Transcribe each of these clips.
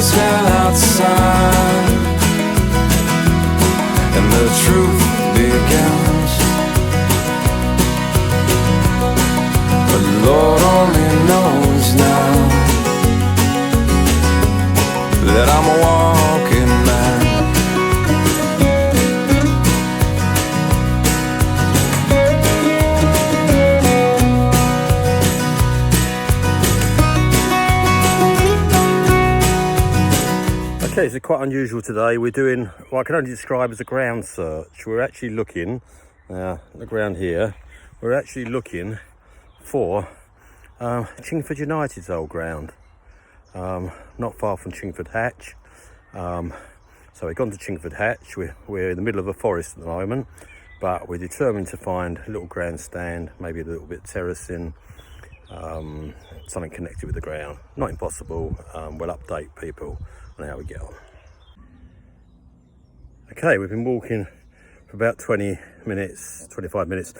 as hell outside, and the truth begins. But Lord only knows now that I'm a walking man. Okay, it's quite unusual today. We're doing what I can only describe as a ground search. We're actually looking, the ground here, we're actually looking for Chingford United's old ground. Not far from Chingford Hatch. So we've gone to Chingford Hatch. We're in the middle of a forest at the moment, but we're determined to find a little grandstand, maybe a little bit of terracin, something connected with the ground. Not impossible. We'll update people on how we get on. Okay, we've been walking for about 20 minutes, 25 minutes.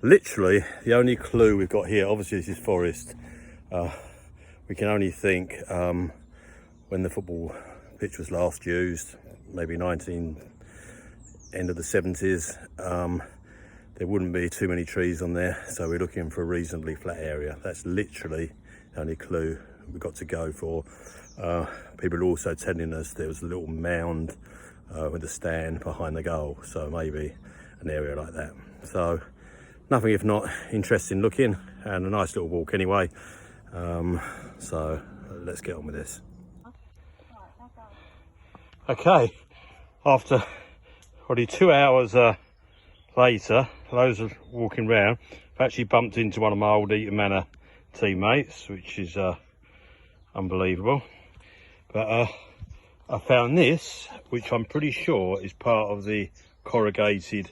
Literally, the only clue we've got here, obviously this is forest. We can only think when the football pitch was last used, maybe end of the 70s, there wouldn't be too many trees on there, so we're looking for a reasonably flat area. That's literally the only clue we've got to go for. People are also telling us there was a little mound with a stand behind the goal, so maybe an area like that. So nothing if not interesting looking, and a nice little walk anyway. So let's get on with this. Okay, after probably 2 hours later, loads of walking around, I've actually bumped into one of my old Eton Manor teammates, which is unbelievable. But I found this, which I'm pretty sure is part of the corrugated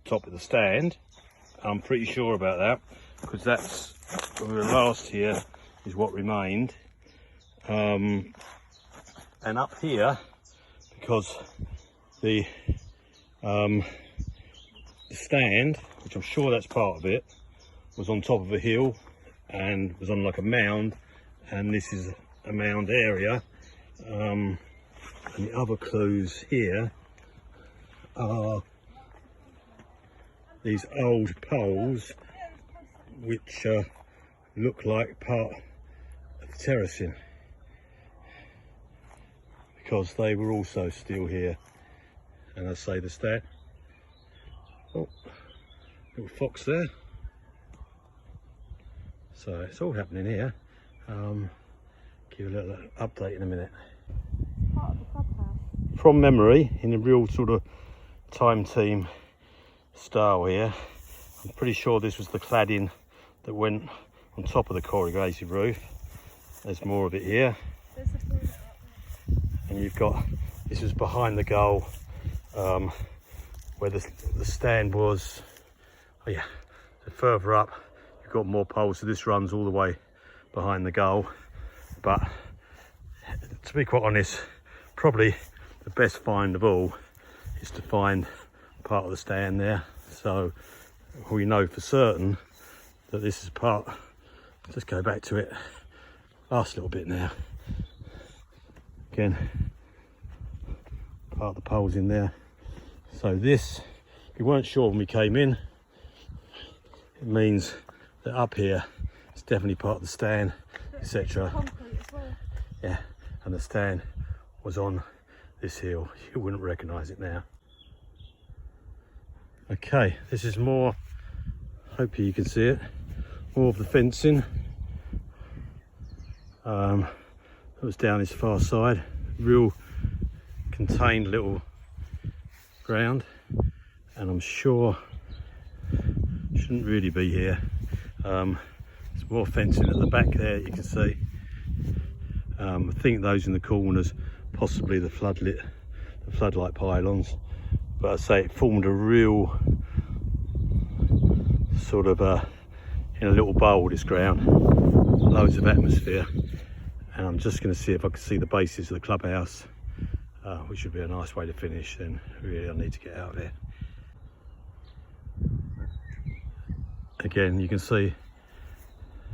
top of the stand. I'm pretty sure about that, because that's when we were last here is what remained. And up here, because the stand, which I'm sure that's part of it, was on top of a hill and was on like a mound, and this is a mound area. And the other clues here are these old poles, which look like part of the terracin, because they were also still here. And I say the stand. Oh, little fox there. So it's all happening here. Give you a little update in a minute. Part of the clubhouse. From memory, in a real sort of time team style here, I'm pretty sure this was the cladding that went on top of the corrugated roof. There's more of it here. There's a toilet up there. And you've got, this was behind the goal, where the stand was. Oh yeah, so further up you've got more poles, so this runs all the way behind the goal. But to be quite honest, probably the best find of all is to find part of the stand there. So we know for certain that this is part. Let's go back to it, last little bit now. Again, part of the poles in there. So this, we weren't sure when we came in, it means that up here it's definitely part of the stand, etc. Concrete as well. Yeah, and the stand was on this hill. You wouldn't recognise it now. Okay, this is more, hopefully you can see it, more of the fencing. It was down this far side, real contained little ground, and I'm sure shouldn't really be here. There's more fencing at the back there, you can see. I think those in the corners, possibly the floodlight pylons, but I say it formed a real sort of in a little bowl, this ground, loads of atmosphere. And I'm just going to see if I can see the bases of the clubhouse, which would be a nice way to finish. Then really I need to get out of here. Again, you can see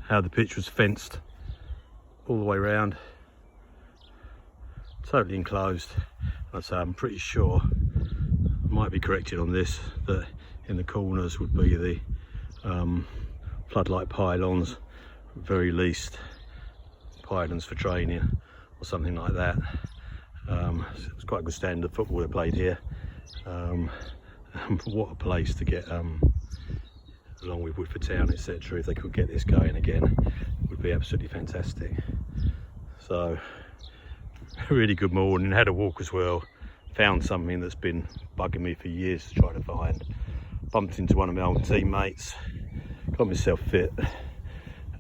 how the pitch was fenced all the way around totally enclosed. I'd say I'm pretty sure, I might be corrected on this, that in the corners would be the floodlight pylons, at very least pylons for training or something like that. It's quite a good standard of football they played here. What a place to get along with Woodford Town, etc. If they could get this going again, it would be absolutely fantastic. So really good morning, had a walk as well, found something that's been bugging me for years to try to find. Bumped into one of my old teammates, got myself fit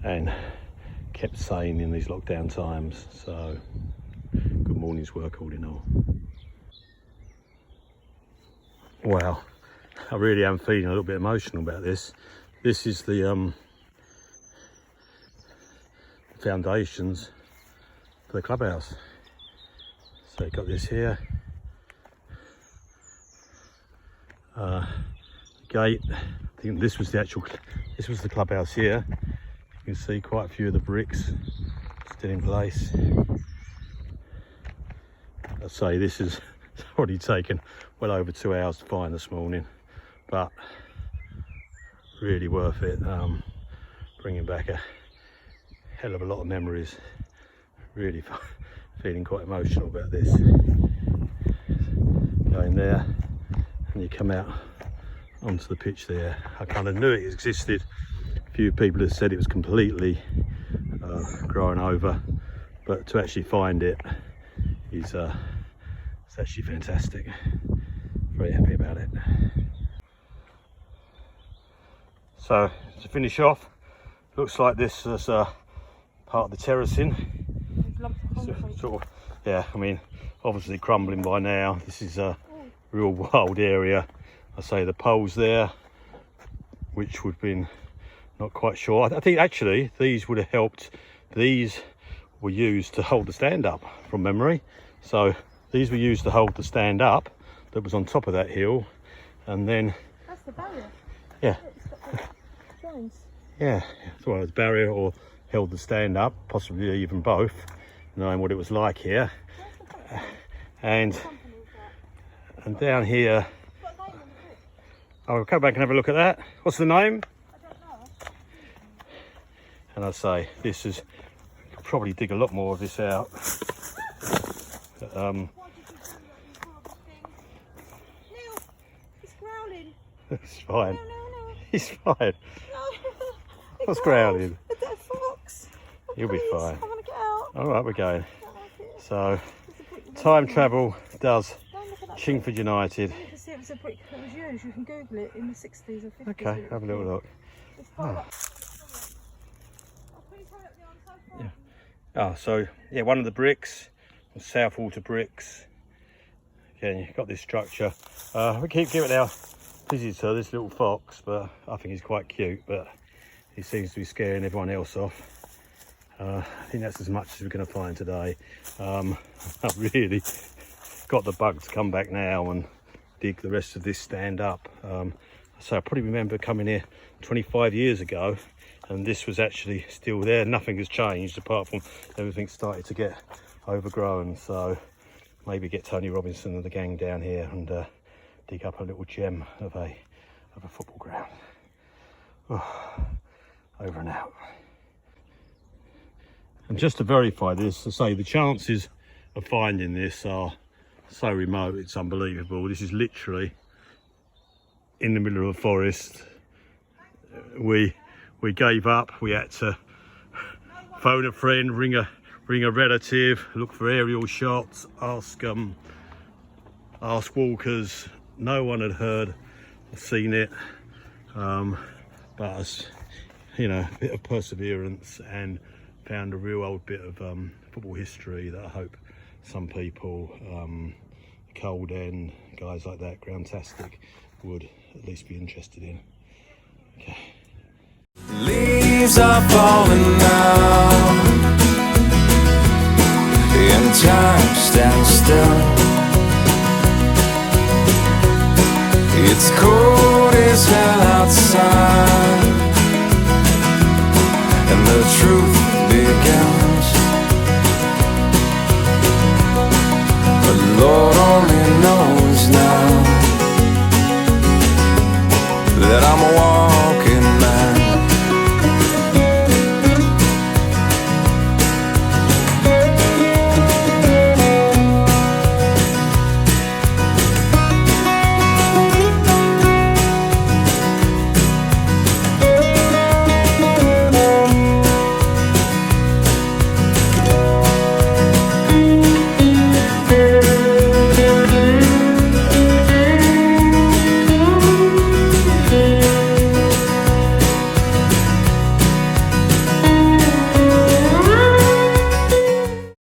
and kept sane in these lockdown times. So good morning's work all in all. Wow, I really am feeling a little bit emotional about this. This is the foundations for the clubhouse. So you've got this here, gate. I think this was the clubhouse here. You can see quite a few of the bricks still in place. I'd say this has already taken well over 2 hours to find this morning, but really worth it. Bringing back a hell of a lot of memories. Really feeling quite emotional about this. Going there and you come out onto the pitch there. I kind of knew it existed. A few people have said it was completely grown over, but to actually find it is it's actually fantastic. Very happy about it. So to finish off, looks like this is part of the terracin. Sort of, yeah, I mean, obviously crumbling by now. This is a real wild area. I say the poles there, which would have been, not quite sure. I think actually these would have helped. These were used to hold the stand up from memory. So these were used to hold the stand up that was on top of that hill. And then... That's the barrier. Yeah. It's got the joints. Yeah, so it was barrier or held the stand up, possibly even both, knowing what it was like here. And down here, I'll come back and have a look at that. What's the name? I don't know. And I say, this is, could probably dig a lot more of this out. But, Neil, he's growling. it's fine. No. He's fine. No. What's growling? A dead fox. Oh, You'll be please, fine. I want to get out. All right, we're going. I don't like it. So, It's a brick time wall. travel does Don't look at that Chingford United. brick. You can see it was a brick that was used. You can Google it in the 60s or 50s. Okay, have a little look. It's part of that. Oh, please hurry up, Leon, so far. Oh, so yeah, one of the bricks, Southwater bricks. Again, you've got this structure. We keep giving our visitor this little fox, but I think he's quite cute, but he seems to be scaring everyone else off. I think that's as much as we're going to find today. I've really got the bug to come back now and dig the rest of this stand up. So I probably remember coming here 25 years ago, and this was actually still there. Nothing has changed apart from everything started to get overgrown. So maybe get Tony Robinson and the gang down here and dig up a little gem of a football ground. Oh, over and out. And just to verify this, to say the chances of finding this are so remote, it's unbelievable. This is literally in the middle of a forest. We gave up. We had to phone a friend, ring a relative, look for aerial shots, ask walkers. No one had heard or seen it, but as you know, a bit of perseverance and found a real old bit of football history that I hope some people, Cold End, guys like that, Groundtastic, would at least be interested in. Okay. Leaves are falling now, and time stands still. It's cold as hell outside, and the truth